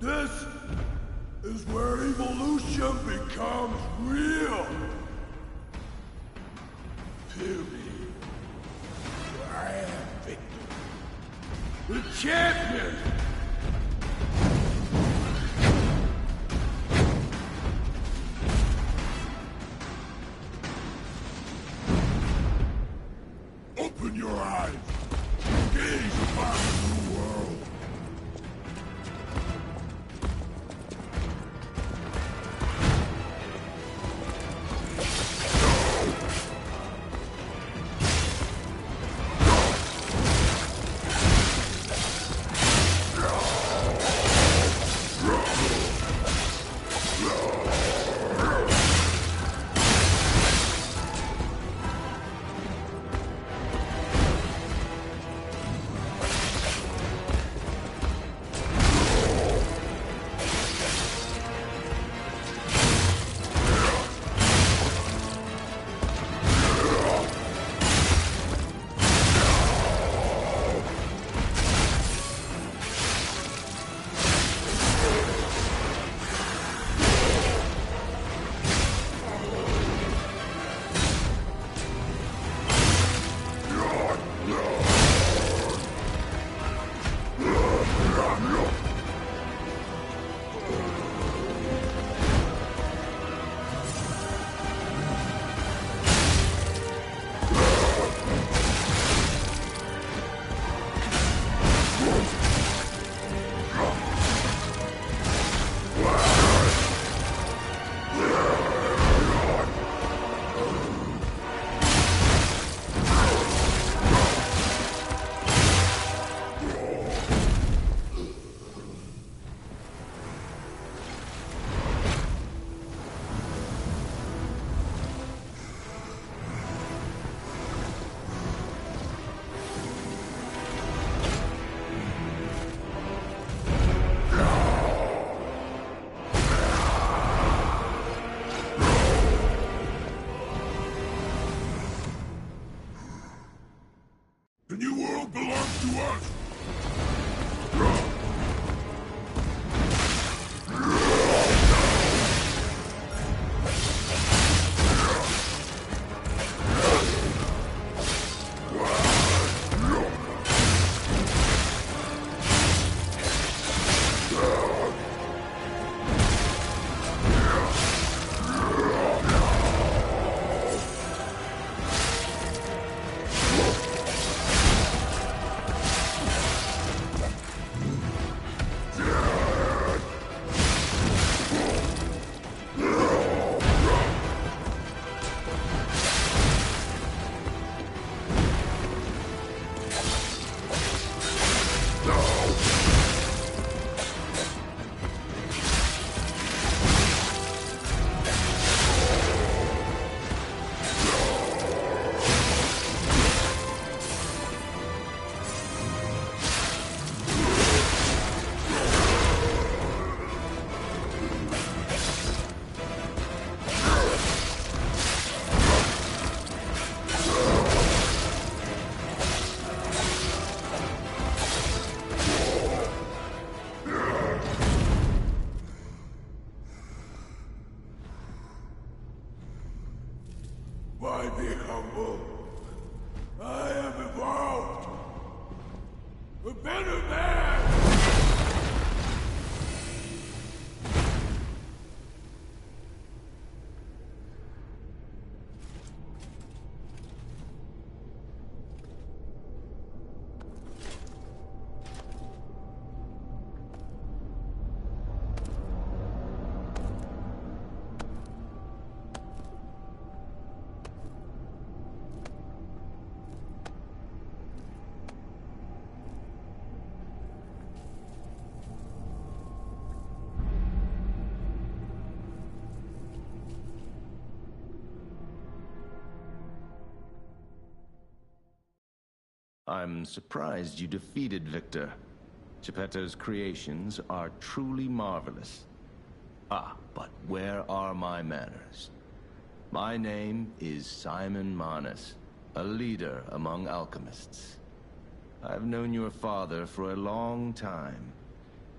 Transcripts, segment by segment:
This is where evolution becomes real. Period. I am Victor, the champion. Open your eyes. Gaze upon the new world. The new world belongs to us! Why be humble? I have evolved! A better man! I'm surprised you defeated Victor. Geppetto's creations are truly marvelous. Ah, but where are my manners? My name is Simon Manus, a leader among alchemists. I've known your father for a long time.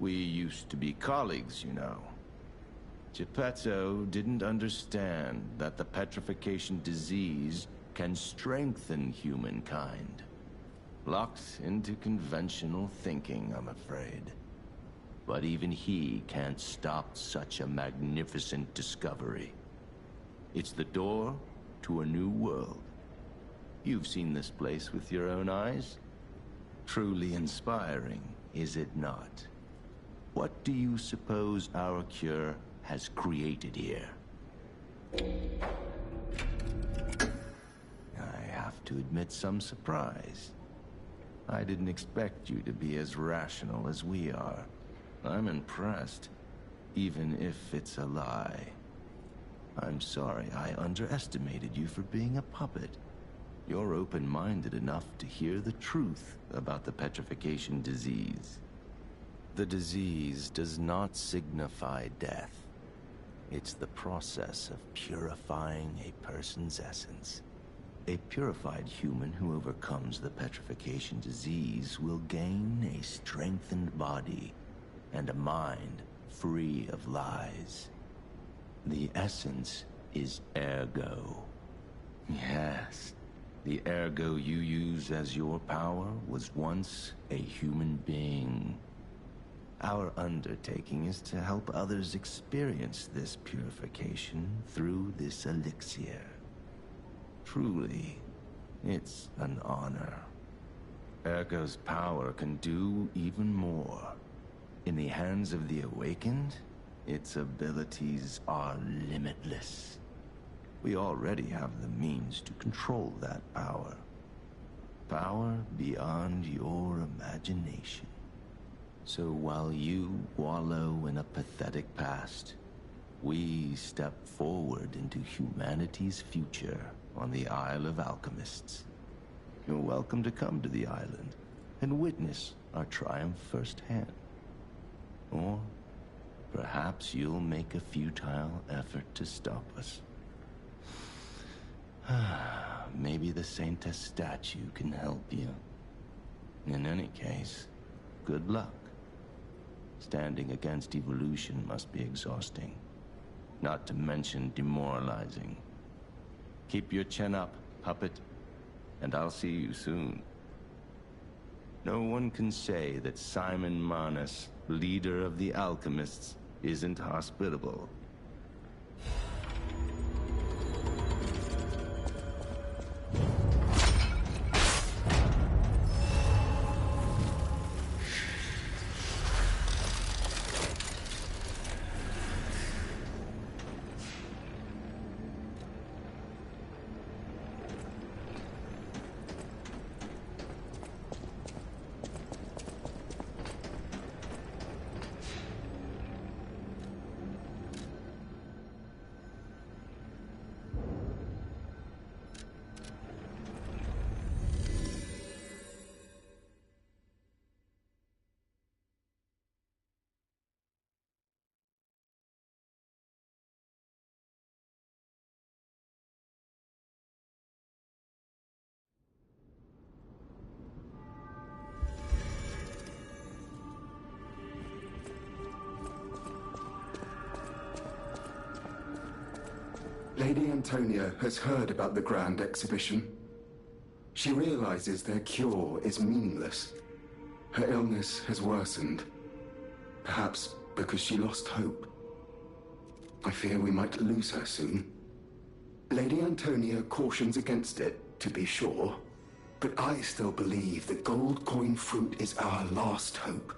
We used to be colleagues, you know. Geppetto didn't understand that the petrification disease can strengthen humankind. Locked into conventional thinking, I'm afraid. But even he can't stop such a magnificent discovery. It's the door to a new world. You've seen this place with your own eyes. Truly inspiring, is it not? What do you suppose our cure has created here? I have to admit some surprise. I didn't expect you to be as rational as we are. I'm impressed, even if it's a lie. I'm sorry I underestimated you for being a puppet. You're open-minded enough to hear the truth about the petrification disease. The disease does not signify death. It's the process of purifying a person's essence. A purified human who overcomes the petrification disease will gain a strengthened body and a mind free of lies. The essence is ergo. Yes, the ergo you use as your power was once a human being. Our undertaking is to help others experience this purification through this elixir. Truly, it's an honor. Ergo's power can do even more. In the hands of the awakened, its abilities are limitless. We already have the means to control that power. Power beyond your imagination. So while you wallow in a pathetic past, we step forward into humanity's future on the Isle of Alchemists. You're welcome to come to the island and witness our triumph firsthand. Or perhaps you'll make a futile effort to stop us. Maybe the Saintess statue can help you. In any case, good luck. Standing against evolution must be exhausting, not to mention demoralizing. Keep your chin up, puppet, and I'll see you soon. No one can say that Simon Manus, leader of the alchemists, isn't hospitable. Lady Antonia has heard about the Grand Exhibition. She realizes their cure is meaningless. Her illness has worsened. Perhaps because she lost hope. I fear we might lose her soon. Lady Antonia cautions against it, to be sure. But I still believe that gold coin fruit is our last hope.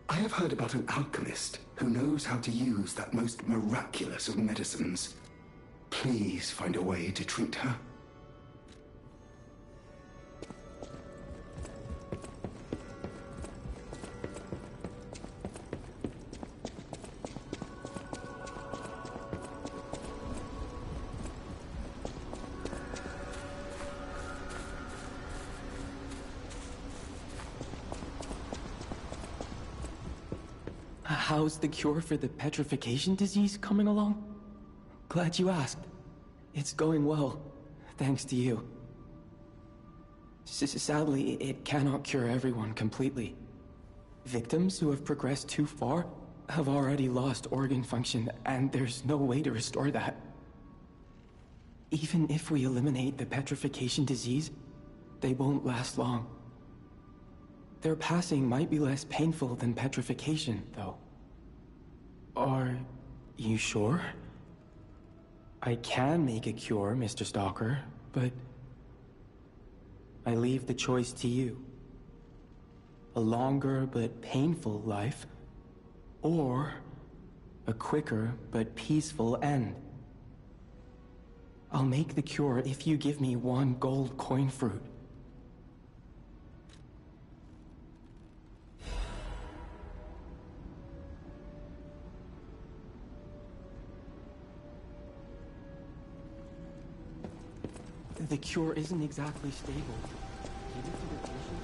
I have heard about an alchemist who knows how to use that most miraculous of medicines. Please find a way to treat her. How's the cure for the petrification disease coming along? Glad you asked. It's going well, thanks to you. Sadly, it cannot cure everyone completely. Victims who have progressed too far have already lost organ function, and there's no way to restore that. Even if we eliminate the petrification disease, they won't last long. Their passing might be less painful than petrification, though. Are you sure? I can make a cure, Mr. Stalker, but I leave the choice to you. A longer but painful life, or a quicker but peaceful end. I'll make the cure if you give me 1 gold coin fruit. The cure isn't exactly stable. Give it to the patient.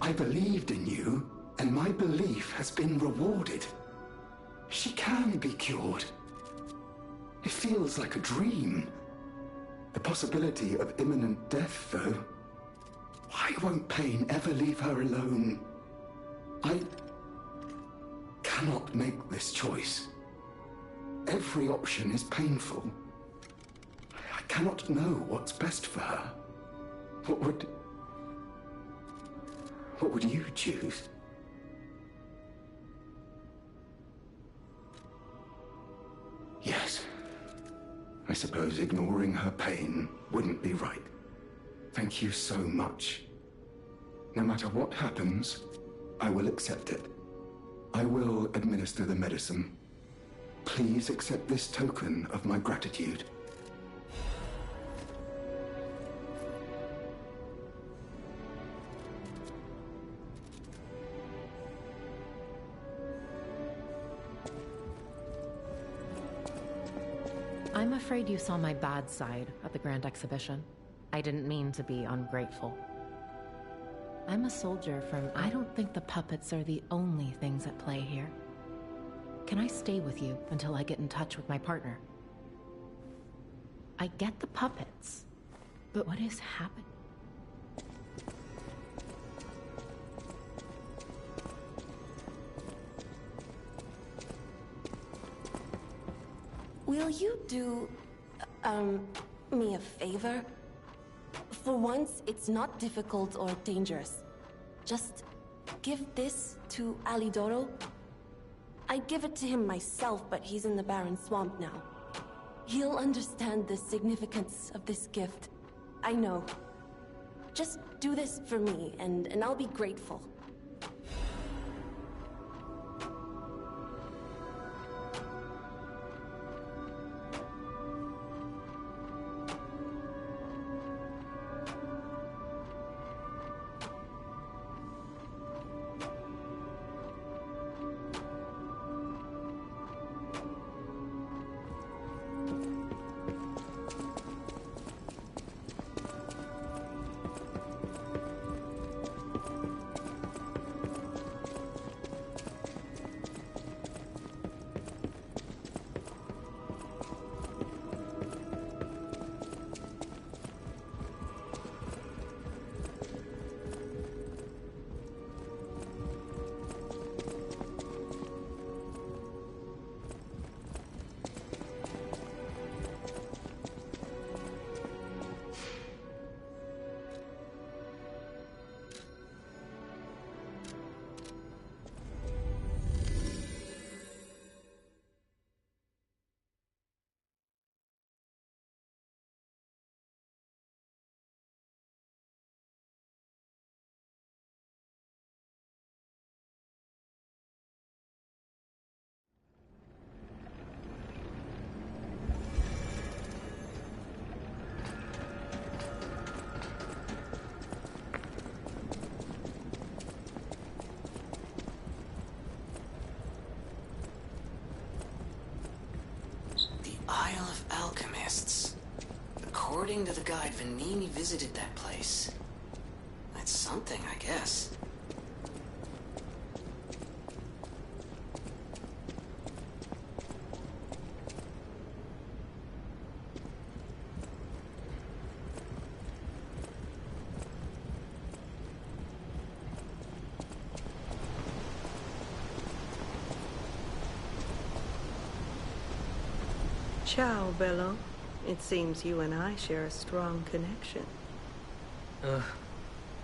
I believed in you, and my belief has been rewarded. She can be cured. It feels like a dream. The possibility of imminent death, though. Why won't pain ever leave her alone? I cannot make this choice. Every option is painful. I cannot know what's best for her. What would you choose? Yes. I suppose ignoring her pain wouldn't be right. Thank you so much. No matter what happens, I will accept it. I will administer the medicine. Please accept this token of my gratitude. I'm afraid you saw my bad side at the Grand Exhibition. I didn't mean to be ungrateful. I'm a soldier from... I don't think the puppets are the only things at play here. Can I stay with you until I get in touch with my partner? I get the puppets, but what is happening? Will you do, me a favor? For once, it's not difficult or dangerous. Just give this to Alidoro. I'd give it to him myself, but he's in the barren swamp now. He'll understand the significance of this gift. I know. Just do this for me, and I'll be grateful. According to the guide, Vanini visited that place. That's something, I guess. Ciao, Bello. It seems you and I share a strong connection.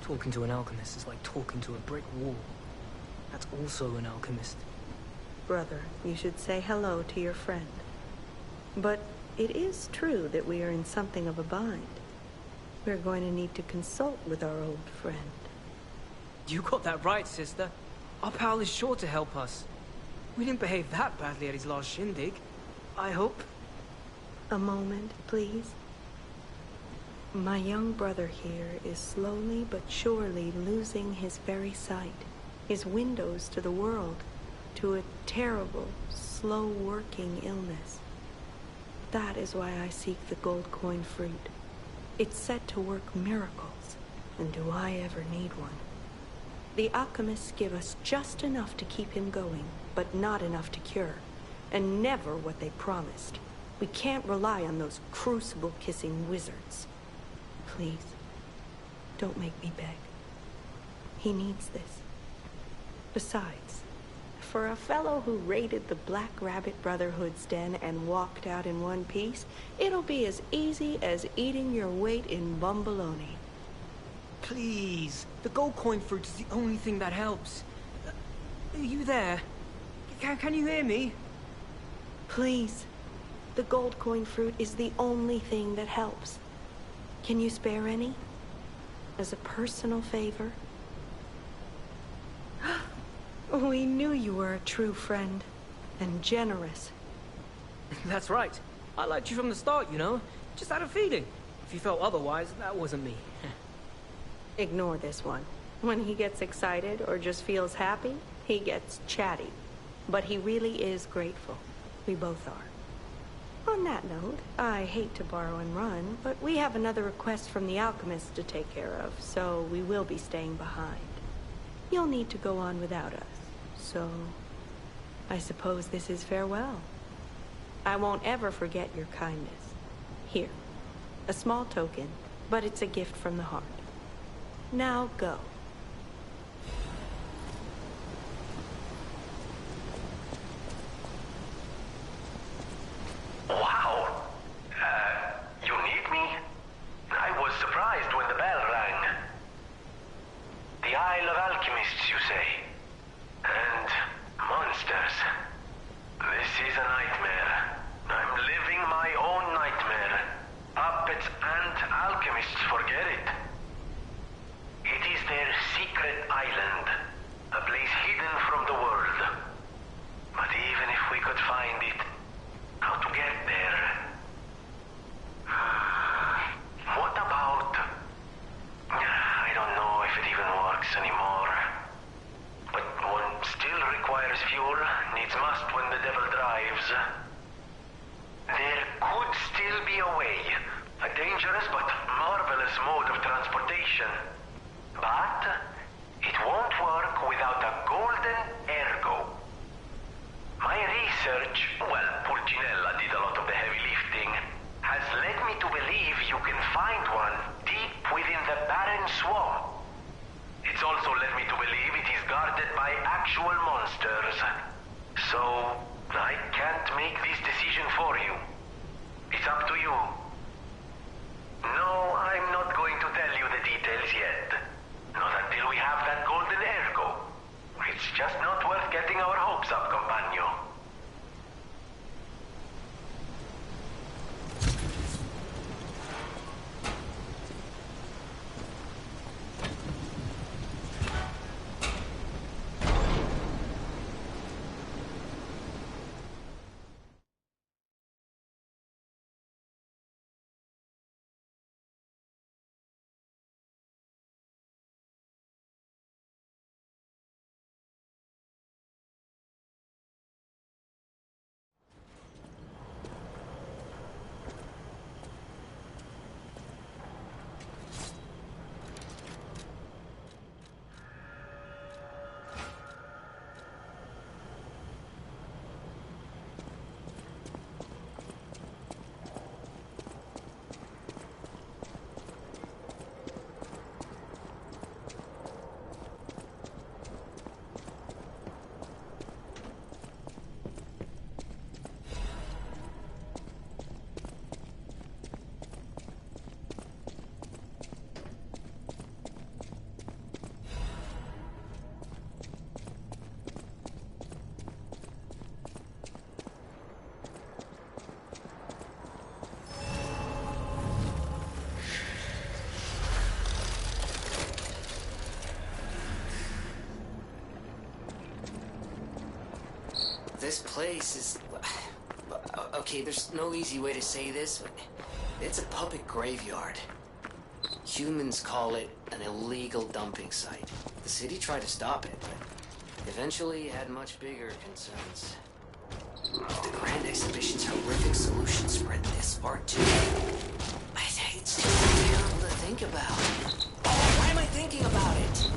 Talking to an alchemist is like talking to a brick wall. That's also an alchemist. Brother, you should say hello to your friend. But it is true that we are in something of a bind. We're going to need to consult with our old friend. You got that right, sister. Our pal is sure to help us. We didn't behave that badly at his last shindig. I hope. A moment, please. My young brother here is slowly but surely losing his very sight, his windows to the world, to a terrible, slow-working illness. That is why I seek the gold coin fruit. It's said to work miracles, and do I ever need one? The alchemists give us just enough to keep him going, but not enough to cure, and never what they promised. We can't rely on those crucible-kissing wizards. Please, don't make me beg. He needs this. Besides, for a fellow who raided the Black Rabbit Brotherhood's den and walked out in one piece, it'll be as easy as eating your weight in bumbaloni. Please, the gold coin fruit is the only thing that helps. Are you there? Can you hear me? Please. The gold coin fruit is the only thing that helps. Can you spare any? As a personal favor? We knew you were a true friend. And generous. That's right. I liked you from the start, you know? Just had a feeling. If you felt otherwise, that wasn't me. Ignore this one. When he gets excited or just feels happy, he gets chatty. But he really is grateful. We both are. On that note, I hate to borrow and run, but we have another request from the alchemist to take care of, so we will be staying behind. You'll need to go on without us, so I suppose this is farewell. I won't ever forget your kindness. Here, a small token, but it's a gift from the heart. Now go. Wow! You need me? I was surprised when the bell rang. The Isle of Alchemists, you say? And monsters. This is a nightmare. I'm living my own nightmare. Puppets and alchemists forget it. It is their secret island. A place hidden from the world. But even if we could find it, how to get there? What about... I don't know if it even works anymore. But one still requires fuel, needs must when the devil drives. There could still be a way. A dangerous but marvelous mode of transportation. But it won't work without a golden ergo. My research, well, Pulcinella did a lot of the heavy lifting, has led me to believe you can find one deep within the barren swamp. It's also led me to believe it is guarded by actual monsters. So, I can't make this decision for you. It's up to you. No, I'm not going to tell you the details yet. Not until we have that golden ergo. It's just not worth getting our hopes up, companion. this place is... Okay, there's no easy way to say this, but it's a puppet graveyard. Humans call it an illegal dumping site. The city tried to stop it, but eventually had much bigger concerns. The Grand Exhibition's horrific solution spread this far too. It's just terrible to think about. Oh, why am I thinking about it?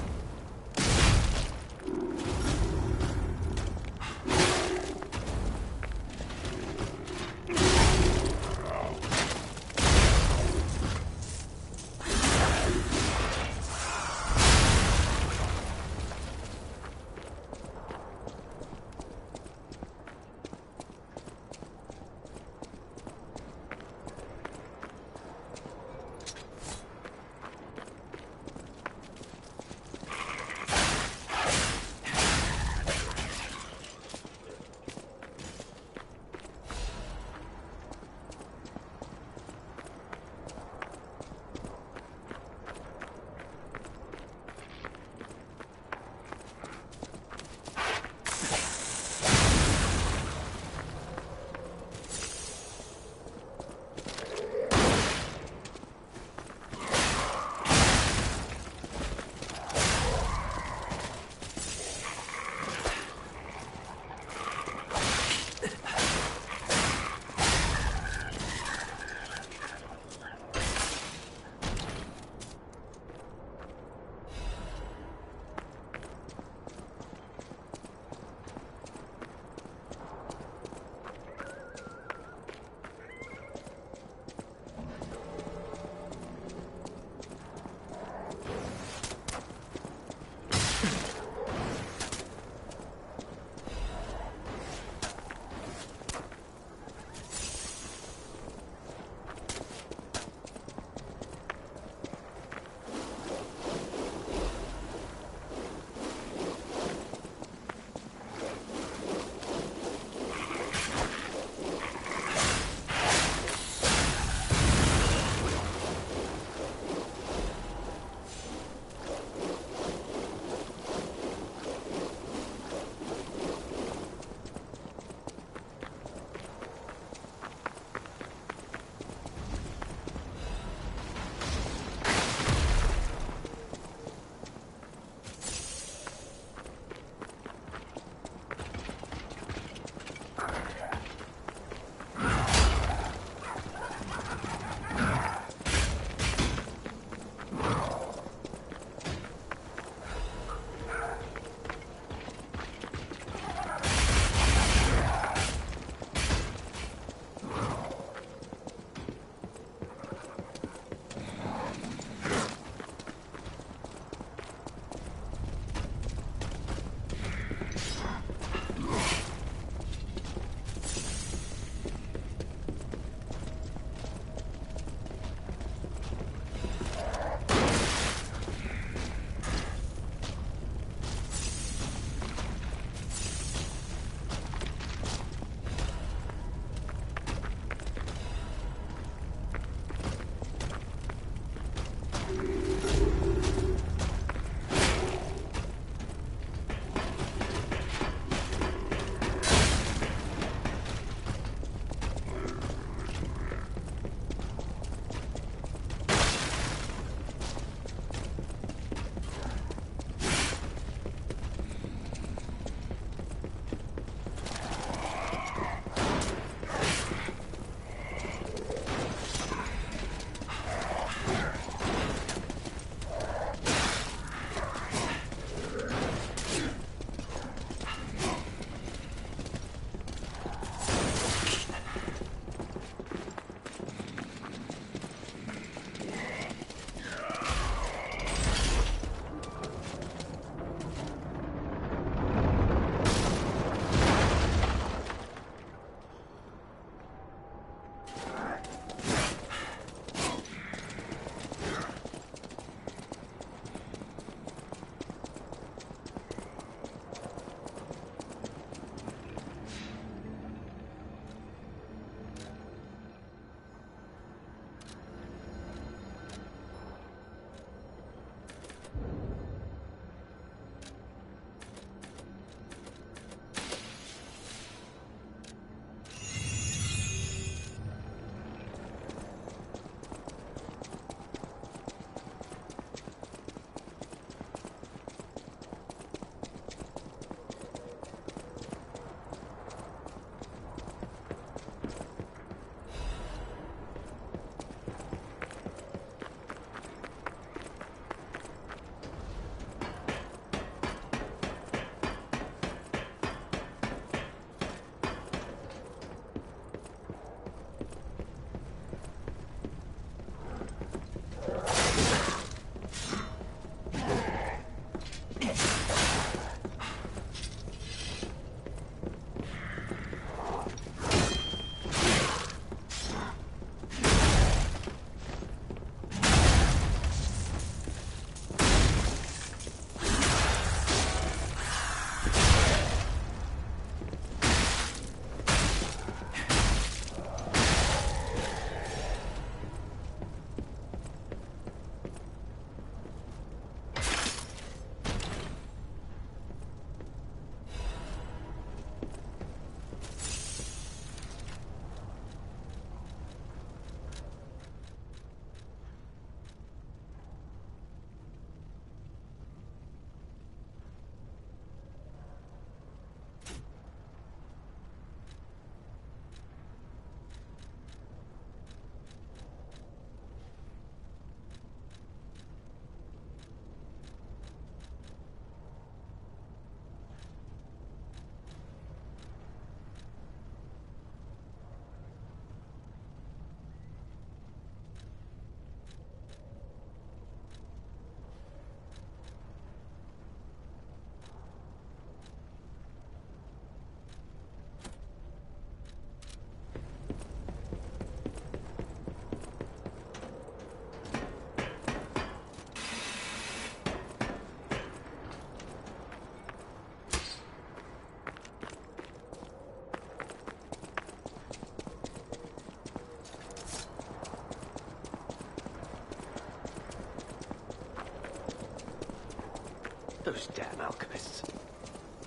Those damn alchemists.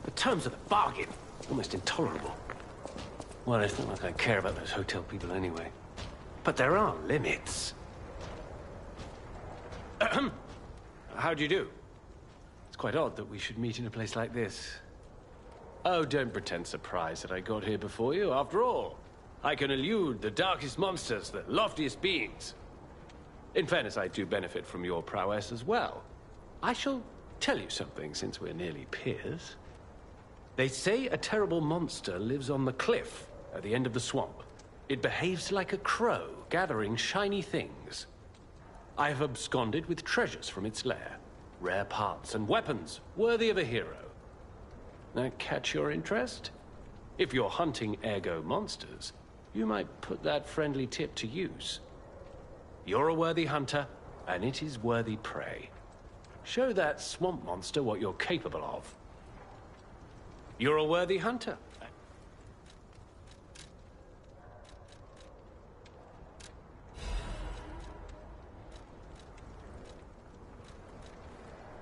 The terms of the bargain, almost intolerable. Well, it's not like I care about those hotel people anyway. But there are limits. How do you do? It's quite odd that we should meet in a place like this. Oh, don't pretend surprised that I got here before you. After all, I can elude the darkest monsters, the loftiest beings. In fairness, I do benefit from your prowess as well. I shall tell you something, since we're nearly peers. They say a terrible monster lives on the cliff at the end of the swamp. It behaves like a crow, gathering shiny things. I have absconded with treasures from its lair. Rare parts and weapons, worthy of a hero. That catch your interest? If you're hunting ergo monsters, you might put that friendly tip to use. You're a worthy hunter, and it is worthy prey. Show that swamp monster what you're capable of. You're a worthy hunter.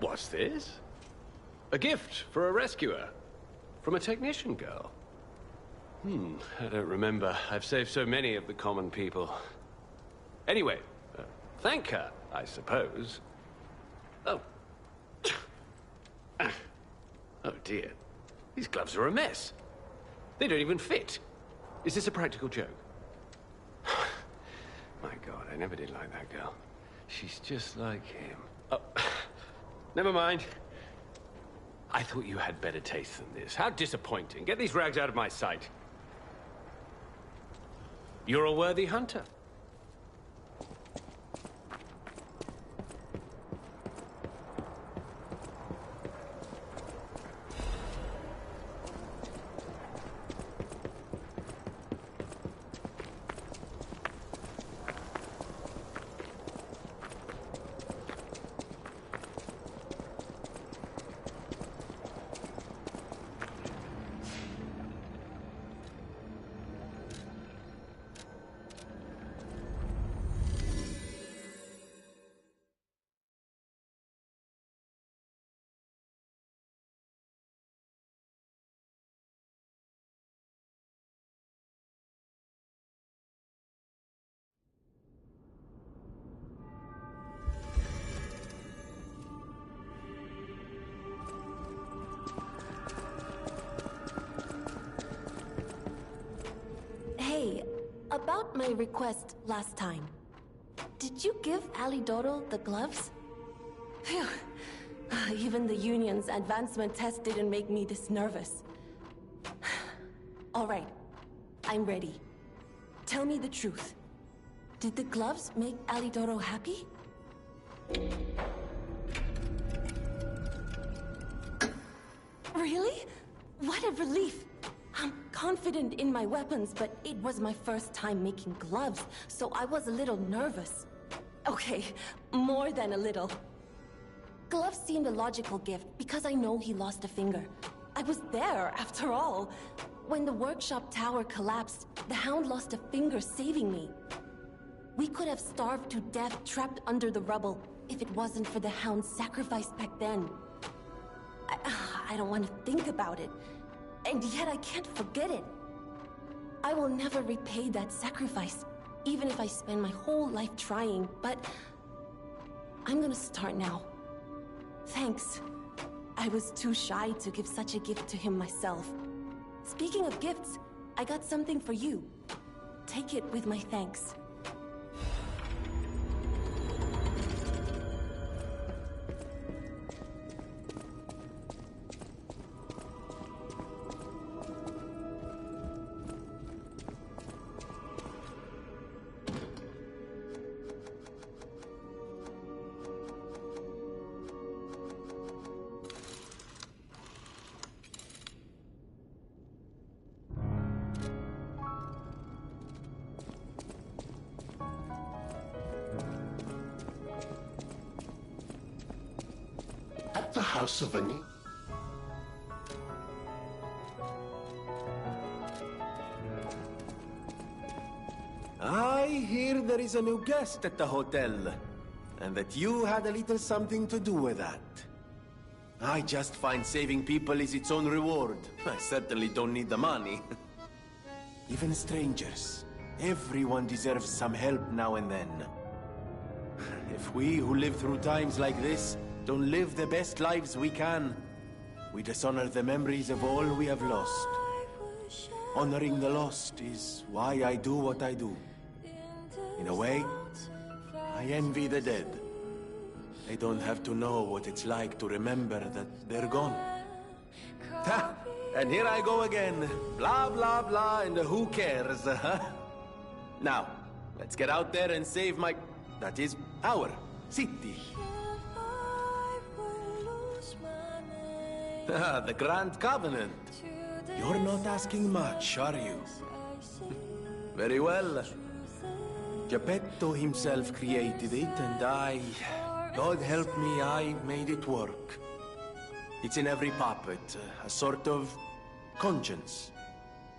What's this? A gift for a rescuer. From a technician girl. I don't remember. I've saved so many of the common people. Anyway, thank her, I suppose. Oh. Oh dear. These gloves are a mess. They don't even fit. Is this a practical joke? My God, I never did like that girl. She's just like him. Oh, never mind. I thought you had better taste than this. How disappointing. Get these rags out of my sight. You're a worthy hunter. Hey, about my request last time. Did you give Alidoro the gloves? Phew. Even the Union's advancement test didn't make me this nervous. All right, I'm ready. Tell me the truth. Did the gloves make Alidoro happy? Really? What a relief! I'm confident in my weapons, but it was my first time making gloves, so I was a little nervous. Okay, more than a little. Gloves seemed a logical gift because I know he lost a finger. I was there, after all. When the workshop tower collapsed, the Hound lost a finger saving me. We could have starved to death trapped under the rubble if it wasn't for the Hound's sacrifice back then. I don't want to think about it. And yet I can't forget it. I will never repay that sacrifice, even if I spend my whole life trying, but I'm gonna start now. Thanks. I was too shy to give such a gift to him myself. Speaking of gifts, I got something for you. Take it with my thanks. At the House of Ani. I hear there is a new guest at the hotel, and that you had a little something to do with that. I just find saving people is its own reward. I certainly don't need the money. Even strangers. Everyone deserves some help now and then. If we who live through times like this don't live the best lives we can, we dishonor the memories of all we have lost. Honoring the lost is why I do what I do. In a way, I envy the dead. They don't have to know what it's like to remember that they're gone. Ha! And here I go again. Blah, blah, blah, and who cares, huh? Now, let's get out there and save my... that is, our city. The Grand Covenant. You're not asking much, are you? Very well. Geppetto himself created it, and I... God help me, I made it work. It's in every puppet, a sort of conscience.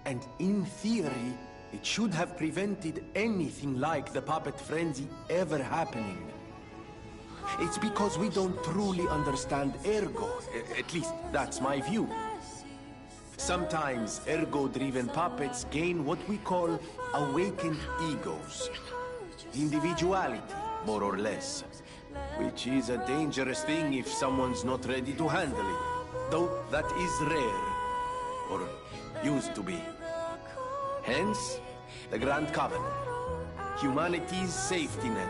And in theory, it should have prevented anything like the puppet frenzy ever happening. It's because we don't truly understand ergo. At least, that's my view. Sometimes ergo-driven puppets gain what we call awakened egos. Individuality, more or less. Which is a dangerous thing if someone's not ready to handle it. Though that is rare. Or used to be. Hence, the Grand Covenant. Humanity's safety net.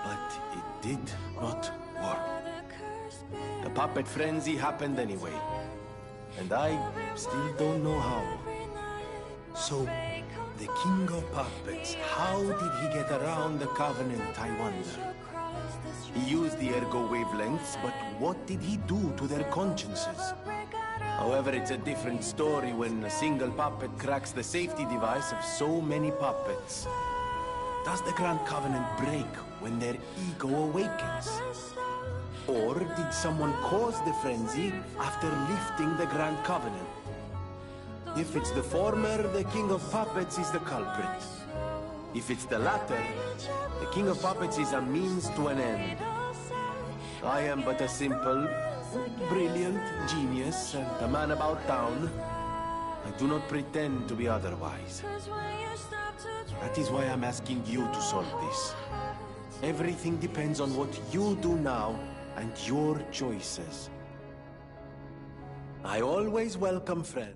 But it did not work. The puppet frenzy happened anyway. And I still don't know how. So, the King of Puppets, how did he get around the Covenant, I wonder? He used the ergo wavelengths, but what did he do to their consciences? However, it's a different story when a single puppet cracks the safety device of so many puppets. Does the Grand Covenant break when their ego awakens? Or did someone cause the frenzy after lifting the Grand Covenant? If it's the former, the King of Puppets is the culprit. If it's the latter, the King of Puppets is a means to an end. I am but a simple, brilliant genius and a man about town. I do not pretend to be otherwise. That is why I'm asking you to solve this. Everything depends on what you do now and your choices. I always welcome friends.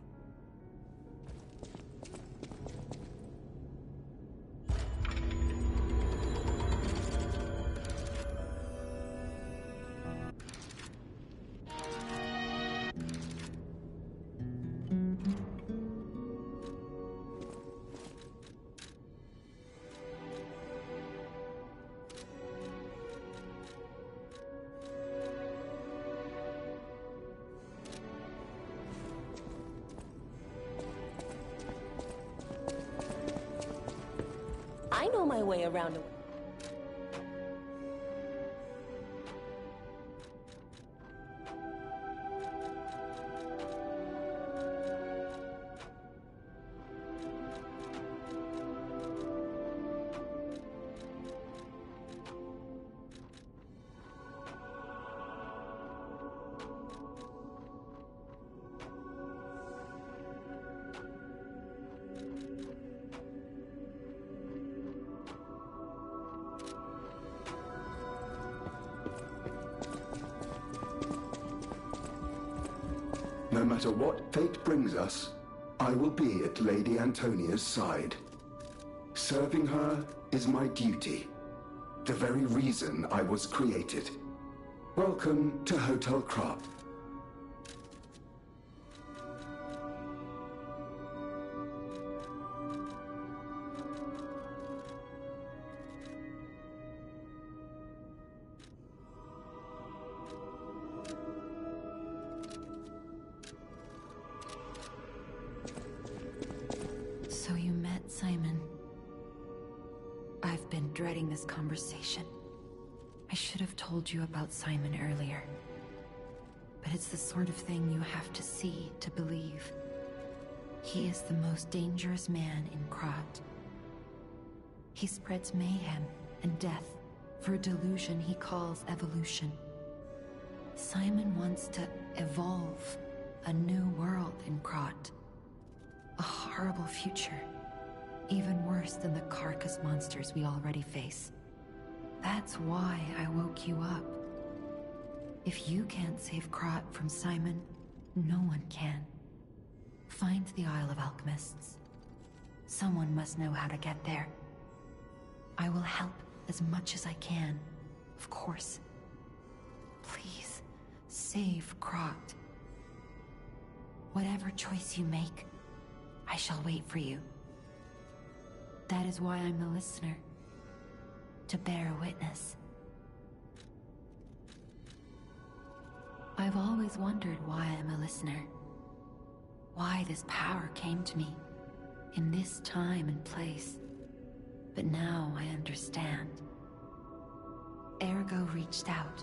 I know my way around. No matter what fate brings us, I will be at Lady Antonia's side. Serving her is my duty. The very reason I was created. Welcome to Hotel Krat. So you met Simon. I've been dreading this conversation. I should have told you about Simon earlier. But it's the sort of thing you have to see to believe. He is the most dangerous man in Krat. He spreads mayhem and death for a delusion he calls evolution. Simon wants to evolve a new world in Krot. A horrible future. Even worse than the carcass monsters we already face. That's why I woke you up. If you can't save Krot from Simon, no one can. Find the Isle of Alchemists. Someone must know how to get there. I will help as much as I can, of course. Please, save Krot. Whatever choice you make, I shall wait for you. That is why I'm the listener. To bear witness. I've always wondered why I'm a listener. Why this power came to me, in this time and place. But now I understand. Ergo reached out,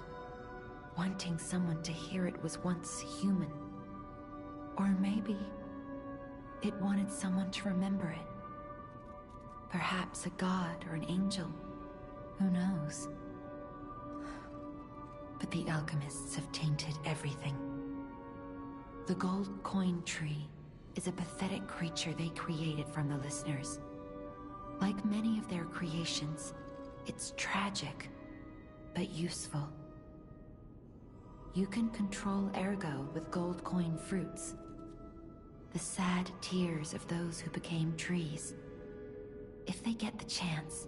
wanting someone to hear it was once human. Or maybe it wanted someone to remember it. Perhaps a god or an angel. Who knows? But the alchemists have tainted everything. The gold coin tree is a pathetic creature they created from the listeners. Like many of their creations, it's tragic, but useful. You can control Ergo with gold coin fruits. The sad tears of those who became trees. If they get the chance,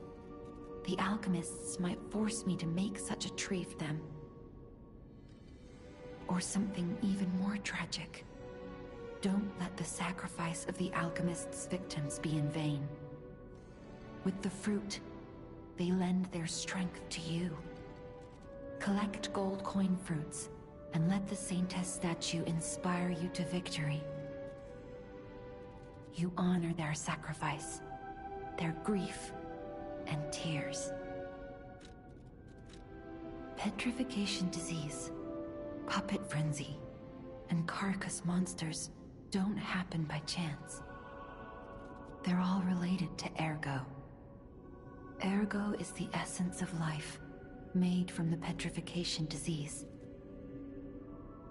the alchemists might force me to make such a tree for them. Or something even more tragic. Don't let the sacrifice of the alchemists' victims be in vain. With the fruit, they lend their strength to you. Collect gold coin fruits, and let the Saintess statue inspire you to victory. You honor their sacrifice, their grief, and tears. Petrification disease, puppet frenzy, and carcass monsters don't happen by chance. They're all related to Ergo. Ergo is the essence of life, made from the petrification disease.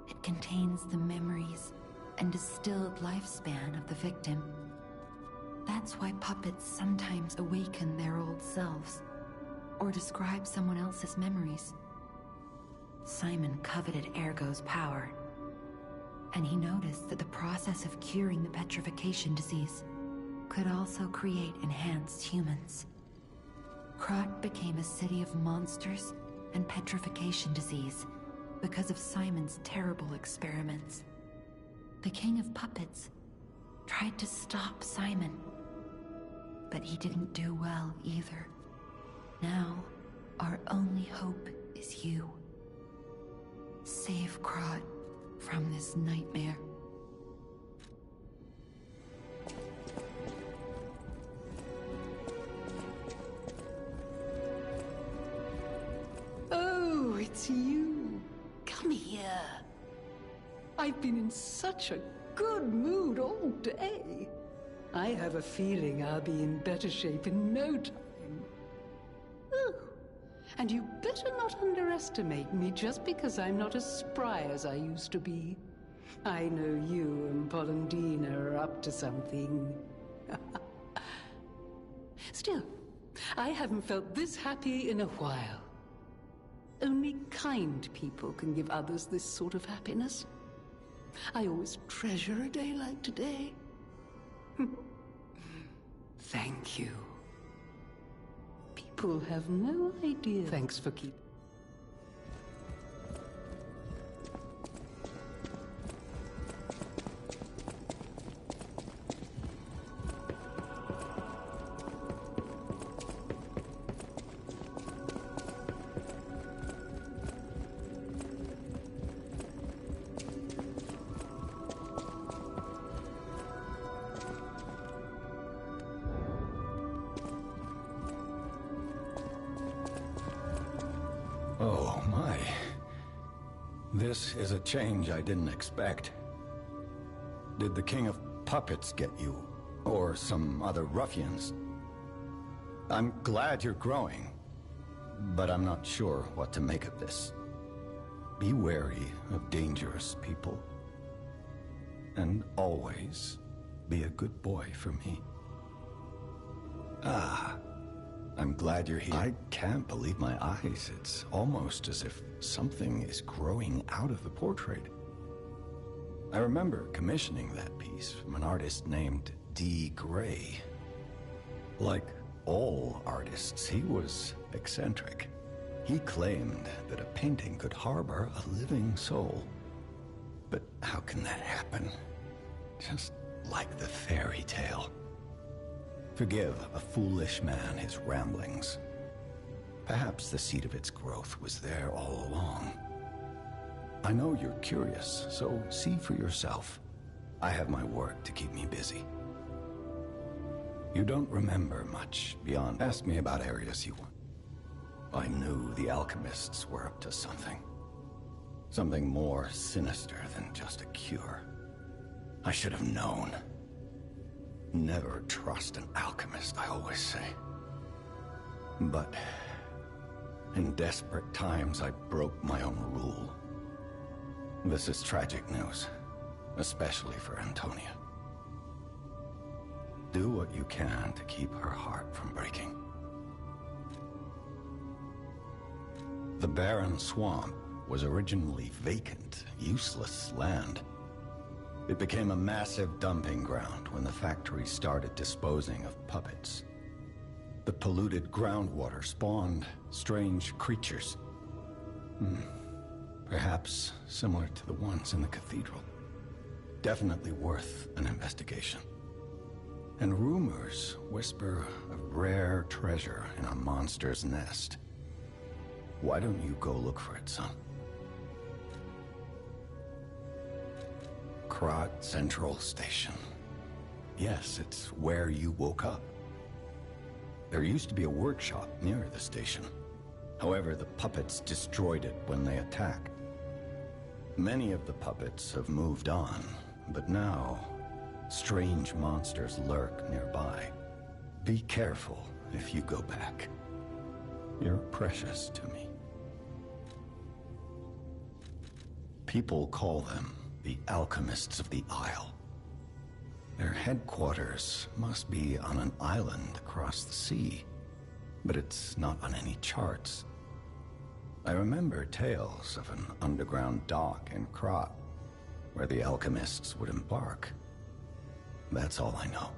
It contains the memories and distilled lifespan of the victim. That's why puppets sometimes awaken their old selves, or describe someone else's memories. Simon coveted Ergo's power, and he noticed that the process of curing the petrification disease could also create enhanced humans. Krot became a city of monsters and petrification disease because of Simon's terrible experiments. The King of Puppets tried to stop Simon, but he didn't do well either. Now, our only hope is you. Save Krot from this nightmare. Oh, it's you. Come here. I've been in such a good mood all day. I have a feeling I'll be in better shape in no time. Oh, and you better not underestimate me just because I'm not as spry as I used to be. I know you and Polendina are up to something. Still, I haven't felt this happy in a while. Only kind people can give others this sort of happiness. I always treasure a day like today. Thank you. People have no idea. Thanks for keeping. Oh, my. This is a change I didn't expect. Did the King of Puppets get you? Or some other ruffians? I'm glad you're growing, but I'm not sure what to make of this. be wary of dangerous people. And always be a good boy for me. Ah, I'm glad you're here. I can't believe my eyes. It's almost as if something is growing out of the portrait. I remember commissioning that piece from an artist named D. Gray. Like all artists, he was eccentric. He claimed that a painting could harbor a living soul. But how can that happen? Just like the fairy tale. Forgive a foolish man his ramblings. Perhaps the seed of its growth was there all along. I know you're curious, so see for yourself. I have my work to keep me busy. You don't remember much beyond. Ask me about areas you want. I knew the alchemists were up to something. Something more sinister than just a cure. I should have known. Never trust an alchemist, I always say. But in desperate times, I broke my own rule. This is tragic news, especially for Antonia. Do what you can to keep her heart from breaking. The barren swamp was originally vacant, useless land. It became a massive dumping ground when the factory started disposing of puppets. The polluted groundwater spawned strange creatures. Perhaps similar to the ones in the cathedral. Definitely worth an investigation. And rumors whisper of rare treasure in a monster's nest. Why don't you go look for it, son? Krat Central Station. Yes, it's where you woke up. There used to be a workshop near the station. However, the puppets destroyed it when they attacked. Many of the puppets have moved on, but now, strange monsters lurk nearby. Be careful if you go back. You're precious to me. People call them the Alchemists of the Isle. Their headquarters must be on an island across the sea, but it's not on any charts. I remember tales of an underground dock in Krat, where the alchemists would embark. That's all I know.